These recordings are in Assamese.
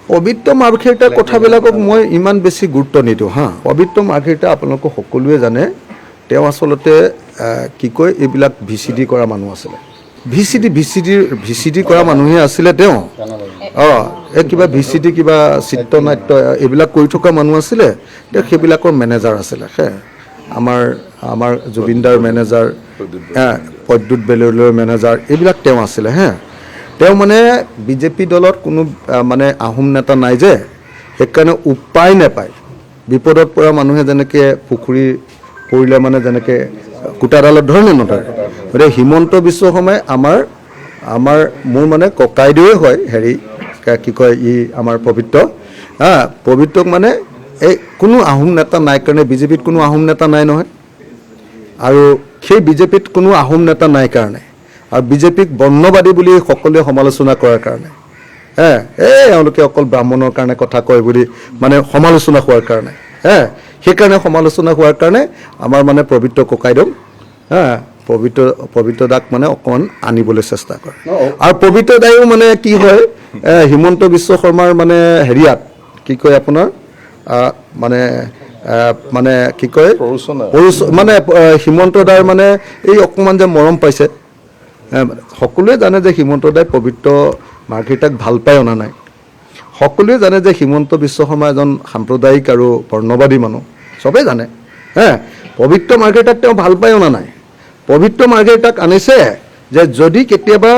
পবিত্ৰ মাৰ্ঘেৰিটাৰ কথাবিলাকক মই ইমান বেছি গুৰুত্ব নিদিওঁ হা পবিত্ৰ মাৰ্ঘেৰিটা আপোনালোকে সকলোৱে জানে তেওঁ আচলতে কি কয় এইবিলাক VCD কৰা মানুহ আছিলে VCD কৰা মানুহে আছিলে তেওঁ এই কিবা VCD কিবা চিত্ৰনাট্য এইবিলাক কৰি থকা মানুহ আছিলে তেওঁ সেইবিলাকৰ মেনেজাৰ আছিলে আমাৰ জুবিনদাৰ মেনেজাৰ প্ৰদ্যুৎ বেলুলৰ মেনেজাৰ এইবিলাক তেওঁ আছিলে তেওঁ মানে বিজেপি দলত কোনো মানে আহোম নেতা নাই যে সেইকাৰণে উপায় নাপায় বিপদত পৰা মানুহে যেনেকৈ পুখুৰী পৰিলে মানে যেনেকৈ কুটাডালত ধৰণে নধৰে গতিকে হিমন্ত বিশ্ব শৰ্মাই মোৰ মানে ককাইদেউৱে হয় হেৰি কি কয় আমাৰ পবিত্ৰক মানে এই কোনো আহোম নেতা নাই কাৰণে বিজেপিত কোনো আহোম নেতা নাই নহয় আৰু সেই বিজেপিত কোনো আহোম নেতা নাই কাৰণে আৰু বিজেপিক বৰ্ণবাদী বুলি সকলোৱে সমালোচনা কৰাৰ কাৰণে এওঁলোকে অকল ব্ৰাহ্মণৰ কাৰণে কথা কয় বুলি মানে সমালোচনা হোৱাৰ কাৰণে সেইকাৰণে সমালোচনা হোৱাৰ কাৰণে আমাৰ মানে পবিত্ৰ ককাইদেউ পবিত্ৰ দাক মানে অকণমান আনিবলৈ চেষ্টা কৰে আৰু পবিত্ৰ দায়ো মানে কি হয় হিমন্ত বিশ্ব শৰ্মাৰ মানে হেৰিয়াত কি কয় আপোনাৰ মানে কি কয় মানে হিমন্ত দাৰ মানে এই অকণমান যে মৰম পাইছে সকলোৱে জানে যে হিমন্ত দাই পবিত্ৰ মাৰ্ঘেৰিটাক ভাল পাই অনা নাই সকলোৱে জানে যে হিমন্ত বিশ্ব শৰ্মা এজন সাম্প্ৰদায়িক আৰু বৰ্ণবাদী মানুহ চবেই জানে পবিত্ৰ মাৰ্ঘেৰিটাক তেওঁ ভাল পাই অনা নাই পবিত্ৰ মাৰ্ঘেৰিটাক আনিছে যে যদি কেতিয়াবা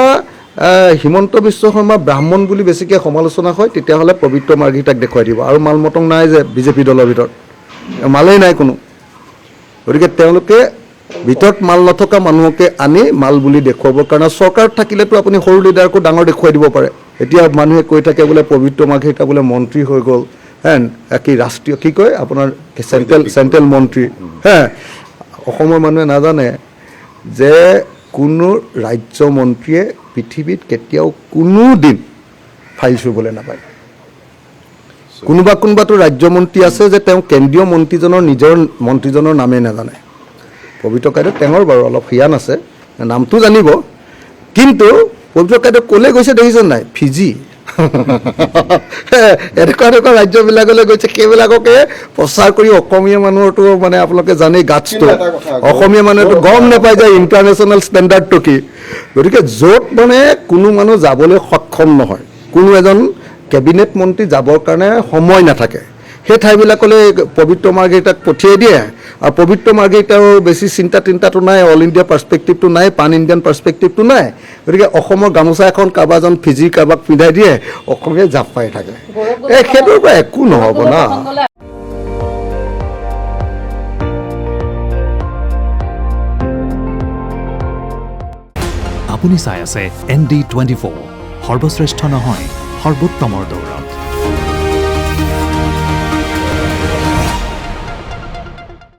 হিমন্ত বিশ্ব শৰ্মা ব্ৰাহ্মণ বুলি বেছিকৈ সমালোচনা হয় তেতিয়াহ'লে পবিত্ৰ মাৰ্ঘেৰিটাক দেখুৱাই দিব আৰু মাল মটং নাই যে বিজেপি দলৰ ভিতৰত মালেই নাই কোনো গতিকে তেওঁলোকে ভিতৰত মাল নথকা মানুহকে আনি মাল বুলি দেখুৱাবৰ কাৰণে চৰকাৰত থাকিলেতো আপুনি সৰু লিডাৰকো ডাঙৰ দেখুৱাই দিব পাৰে এতিয়া মানুহে কৈ থাকে বোলে পবিত্ৰ মাৰ্ঘেৰিটা বোলে মন্ত্ৰী হৈ গ'ল কি ৰাষ্ট্ৰীয় কি কয় আপোনাৰ চেণ্ট্ৰেল মন্ত্ৰী অসমৰ মানুহে নাজানে যে কোনো ৰাজ্য মন্ত্ৰীয়ে পৃথিৱীত কেতিয়াও কোনো দিন ফাইল চুবলৈ নাপায় কোনোবাতো ৰাজ্য মন্ত্ৰী আছে যে তেওঁ কেন্দ্ৰীয় মন্ত্ৰীজনৰ নিজৰ মন্ত্ৰীজনৰ নামেই নাজানে পবিত্ৰ কাইদেউ তেওঁৰ বাৰু অলপ জ্ঞান আছে নামটো জানিব কিন্তু পবিত্ৰ কাইদেউ ক'লৈ গৈছে দেখিছে নাই ফিজি এনেকুৱা ৰাজ্যবিলাকলৈ গৈছে সেইবিলাককে প্ৰচাৰ কৰি অসমীয়া মানুহৰতো মানে আপোনালোকে জানেই গাছটো অসমীয়া মানুহেতো গম নাপায় যে ইণ্টাৰনেশ্যনেল ষ্টেণ্ডাৰ্ডটো কি গতিকে য'ত মানে কোনো মানুহ যাবলৈ সক্ষম নহয় কোনো এজন কেবিনেট মন্ত্ৰী যাবৰ কাৰণে সময় নাথাকে সেই ঠাইবিলাকলৈ পবিত্ৰ মাৰ্ঘেৰিটাক পঠিয়াই দিয়ে আৰু পবিত্ৰ মাৰ্ঘেৰিটাৰ বেছি চিন্তাটো নাই অল ইণ্ডিয়া পাৰ্চপেক্টিভটো নাই পান ইণ্ডিয়ান পাৰ্চপেক্টিভটো নাই গতিকে অসমৰ গামোচা এখন কাৰোবাৰ এজন ফিজি কাৰোবাক পিন্ধাই দিয়ে অসমীয়াই জাপ পাই থাকে সেইটোৰ পৰা একো নহ'ব না আপুনি চাই আছে ND24 সৰ্বশ্ৰেষ্ঠ নহয় সৰ্বোত্তমৰ দৌৰ